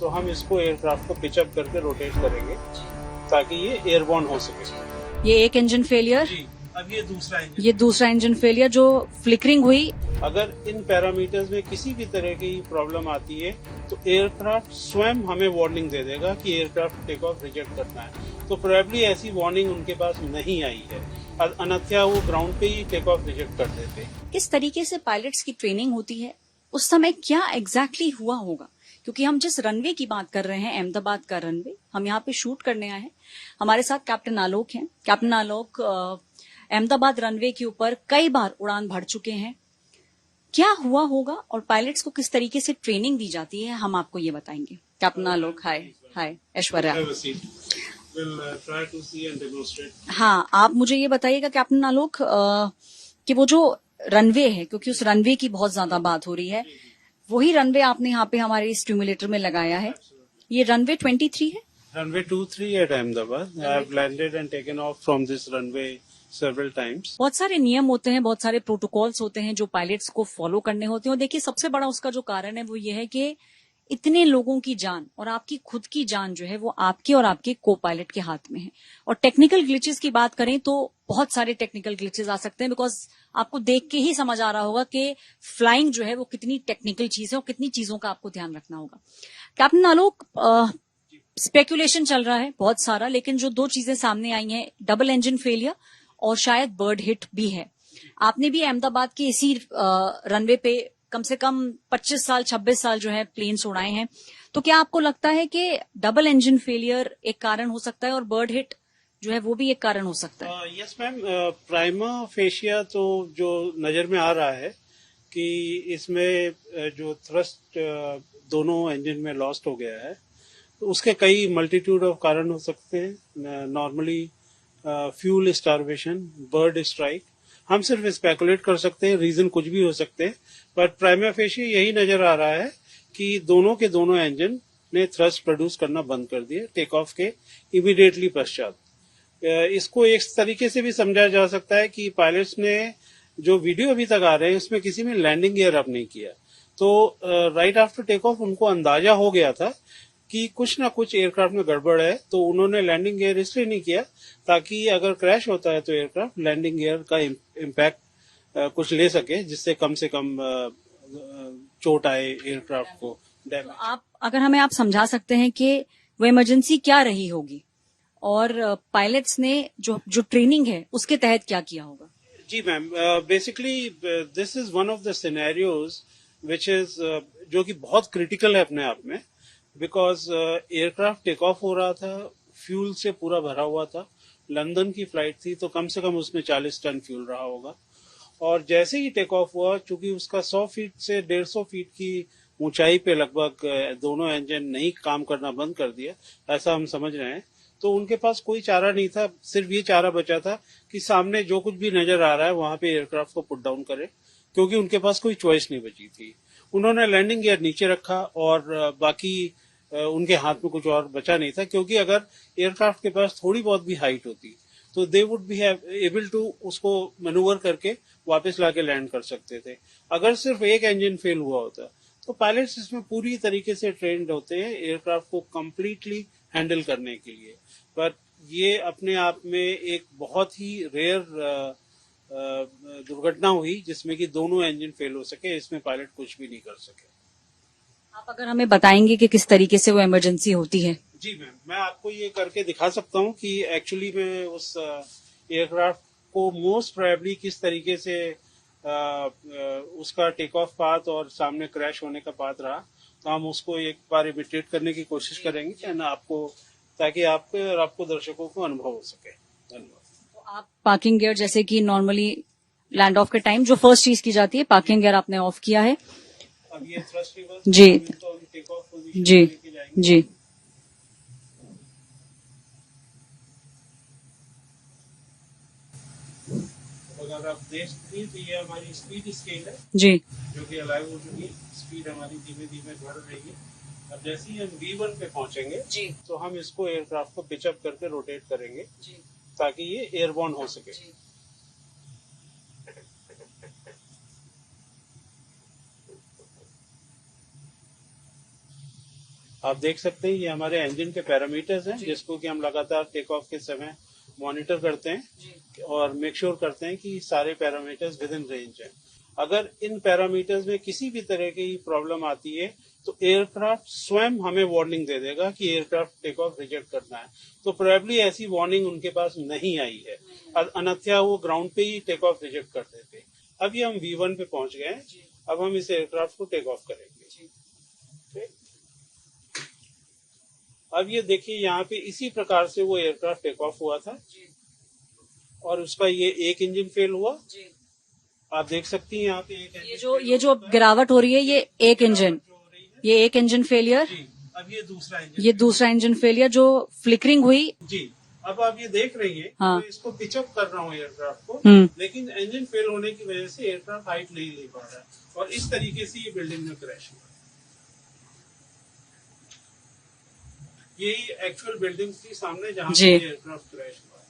तो हम इसको एयरक्राफ्ट को पिचअप करके रोटेट करेंगे ताकि ये एयरबॉर्न हो सके। ये एक इंजन फेलियर, जी, अब ये दूसरा इंजन। ये दूसरा इंजन फेलियर जो फ्लिकरिंग हुई। अगर इन पैरामीटर्स में किसी भी तरह की प्रॉब्लम आती है तो एयरक्राफ्ट स्वयं हमें वार्निंग दे देगा कि एयरक्राफ्ट टेक ऑफ रिजेक्ट करना है। तो प्रोबेबली ऐसी वार्निंग उनके पास नहीं आई है, अन्यथा वो ग्राउंड पे ही टेक ऑफ रिजेक्ट कर देते। किस तरीके से पायलट्स की ट्रेनिंग होती है, उस समय क्या एग्जैक्टली हुआ होगा? क्योंकि हम जिस रनवे की बात कर रहे हैं, अहमदाबाद का रनवे, हम यहाँ पे शूट करने आए हैं। हमारे साथ कैप्टन आलोक हैं। कैप्टन आलोक अहमदाबाद रनवे के ऊपर कई बार उड़ान भर चुके हैं। क्या हुआ होगा और पायलट्स को किस तरीके से ट्रेनिंग दी जाती है, हम आपको ये बताएंगे। कैप्टन आलोक, हाय। हाय ऐश्वर्या। हाँ, आप मुझे ये बताइएगा कैप्टन आलोक कि वो जो रनवे है, क्योंकि उस रनवे की बहुत ज्यादा बात हो रही है, वही रनवे आपने यहाँ पे हमारे स्टिमुलेटर में लगाया है। ये रनवे 23 है। Runway 23 at Ahmedabad. I have landed and taken off from this runway several times. बहुत सारे नियम होते हैं, बहुत सारे प्रोटोकॉल्स होते हैं जो पायलट्स को फॉलो करने होते हैं। और देखिए, सबसे बड़ा उसका जो कारण है वो ये है कि इतने लोगों की जान और आपकी खुद की जान जो है वो आपके और आपके को पायलट के हाथ में है। और टेक्निकल ग्लिचेस की बात करें तो बहुत सारे टेक्निकल ग्लिचेस आ सकते हैं, बिकॉज आपको देख के ही समझ आ रहा होगा कि फ्लाइंग जो है वो कितनी टेक्निकल चीज है और कितनी चीजों का आपको ध्यान रखना होगा। कैप्टन आलोक, स्पेकुलेशन चल रहा है बहुत सारा, लेकिन जो दो चीजें सामने आई हैं, डबल इंजन फेलियर और शायद बर्ड हिट भी है। आपने भी अहमदाबाद के इसी रनवे पे कम से कम 25 साल 26 साल जो है प्लेन्स उड़ाए हैं। तो क्या आपको लगता है कि डबल इंजन फेलियर एक कारण हो सकता है और बर्ड हिट जो है वो भी एक कारण हो सकता है? यस मैम, प्राइमा फेशिया तो जो नजर में आ रहा है कि इसमें जो थ्रस्ट दोनों इंजन में लॉस्ट हो गया है, तो उसके कई मल्टीट्यूड ऑफ कारण हो सकते हैं। Normally fuel starvation, bird strike, हम सिर्फ स्पेकुलेट कर सकते हैं, रीजन कुछ भी हो सकते हैं, बट प्राइमा फेशिया यही नजर आ रहा है कि दोनों के दोनों इंजन ने थ्रस्ट प्रोड्यूस करना बंद कर दिया टेक ऑफ के इमीडिएटली पश्चात। इसको एक तरीके से भी समझा जा सकता है कि पायलट्स ने जो वीडियो अभी तक आ रहे हैं उसमें किसी में लैंडिंग गियर अप नहीं किया, तो राइट आफ्टर टेक ऑफ उनको अंदाजा हो गया था कि कुछ ना कुछ एयरक्राफ्ट में गड़बड़ है, तो उन्होंने लैंडिंग गियर इसलिए नहीं किया ताकि अगर क्रैश होता है तो एयरक्राफ्ट लैंडिंग गियर का इम्पैक्ट कुछ ले सके, जिससे कम से कम चोट आए एयरक्राफ्ट को, डैमेज। आप अगर हमें आप समझा सकते हैं कि वो इमरजेंसी क्या रही होगी और पायलट्स ने जो जो ट्रेनिंग है उसके तहत क्या किया होगा? जी ma'am, basically this is one of the scenarios which is जो कि बहुत क्रिटिकल है अपने आप में, बिकॉज एयरक्राफ्ट टेक ऑफ हो रहा था, फ्यूल से पूरा भरा हुआ था, लंदन की फ्लाइट थी, तो कम से कम उसमें 40 टन फ्यूल रहा होगा। और जैसे ही टेक ऑफ हुआ, चूंकि उसका 100 फीट से 150 फीट की ऊंचाई पे लगभग दोनों इंजन नहीं काम करना बंद कर दिया, ऐसा हम समझ रहे हैं, तो उनके पास कोई चारा नहीं था, सिर्फ ये चारा बचा था कि सामने जो कुछ भी नजर आ रहा है वहां पे एयरक्राफ्ट को पुट डाउन करे, क्योंकि उनके पास कोई चॉइस नहीं बची थी। उन्होंने लैंडिंग गियर नीचे रखा और बाकी उनके हाथ में कुछ और बचा नहीं था, क्योंकि अगर एयरक्राफ्ट के पास थोड़ी बहुत भी हाइट होती तो they would be able to उसको मैनूवर करके वापस लाके लैंड कर सकते थे। अगर सिर्फ एक इंजन फेल हुआ होता तो पायलट्स इसमें पूरी तरीके से ट्रेंड होते हैं एयरक्राफ्ट को कंप्लीटली हैंडल करने के लिए, पर ये अपने आप में एक बहुत ही रेयर दुर्घटना हुई जिसमें कि दोनों इंजन फेल हो सके, इसमें पायलट कुछ भी नहीं कर सके। आप अगर हमें बताएंगे कि किस तरीके से वो इमरजेंसी होती है? जी मैम, मैं आपको ये करके दिखा सकता हूँ कि एक्चुअली में उस एयरक्राफ्ट को मोस्ट प्रोबेबली किस तरीके से उसका टेक ऑफ पाथ और सामने क्रैश होने का पाथ रहा, तो हम उसको एक बार इमिटेट करने की कोशिश करेंगे है ना आपको, ताकि आपके और आपको दर्शकों को अनुभव हो सके। धन्यवाद। तो आप पार्किंग गियर, जैसे कि नॉर्मली लैंड ऑफ के टाइम जो फर्स्ट चीज की जाती है, पार्किंग गियर आपने ऑफ किया है। अब ये थ्रस्ट रिवर्स जी तो हम टेक ऑफ पोजीशन जी लेके जाएंगे। जी। अगर आप देख सकते तो ये हमारी स्पीड स्केल है जी जो कि अलाइव हो चुकी है, स्पीड हमारी धीमे धीमे बढ़ रही है। अब जैसे ही हम V1 पे पहुंचेंगे जी तो हम इसको एयरक्राफ्ट को पिचअप करके रोटेट करेंगे जी ताकि ये एयरबॉर्न हो सके। जी। आप देख सकते हैं ये हमारे इंजन के पैरामीटर्स हैं जिसको कि हम लगातार टेक ऑफ के समय मॉनिटर करते हैं और मेक श्योर करते हैं कि सारे पैरामीटर्स विद इन रेंज हैं। अगर इन पैरामीटर्स में किसी भी तरह की प्रॉब्लम आती है तो एयरक्राफ्ट स्वयं हमें वार्निंग दे देगा कि एयरक्राफ्ट टेक ऑफ रिजेक्ट करना है। तो प्रोबेबली ऐसी वार्निंग उनके पास नहीं आई है, अन्यथा वो ग्राउंड पे ही टेक ऑफ रिजेक्ट कर देते। अब ये हम V1 पे पहुंच गए हैं, अब हम इस एयरक्राफ्ट को टेक ऑफ करेंगे। अब ये देखिए यहाँ पे इसी प्रकार से वो एयरक्राफ्ट टेक ऑफ हुआ था और उसका ये एक इंजन फेल हुआ। आप देख सकती हैं यहाँ पे एक ये जो गिरावट हो रही है ये एक इंजन फेलियर। अब ये दूसरा इंजन फेलियर जो फ्लिकरिंग हुई जी। अब आप ये देख रही हैं, हाँ। तो इसको पिचअप कर रहा हूँ एयरक्राफ्ट को, लेकिन इंजन फेल होने की वजह से एयरक्राफ्ट हाइट नहीं ले पा रहा है और इस तरीके से ये बिल्डिंग में क्रैश हुआ। यही एक्चुअल बिल्डिंग के सामने जहाँ पे एयरक्राफ्ट क्रैश हुआ।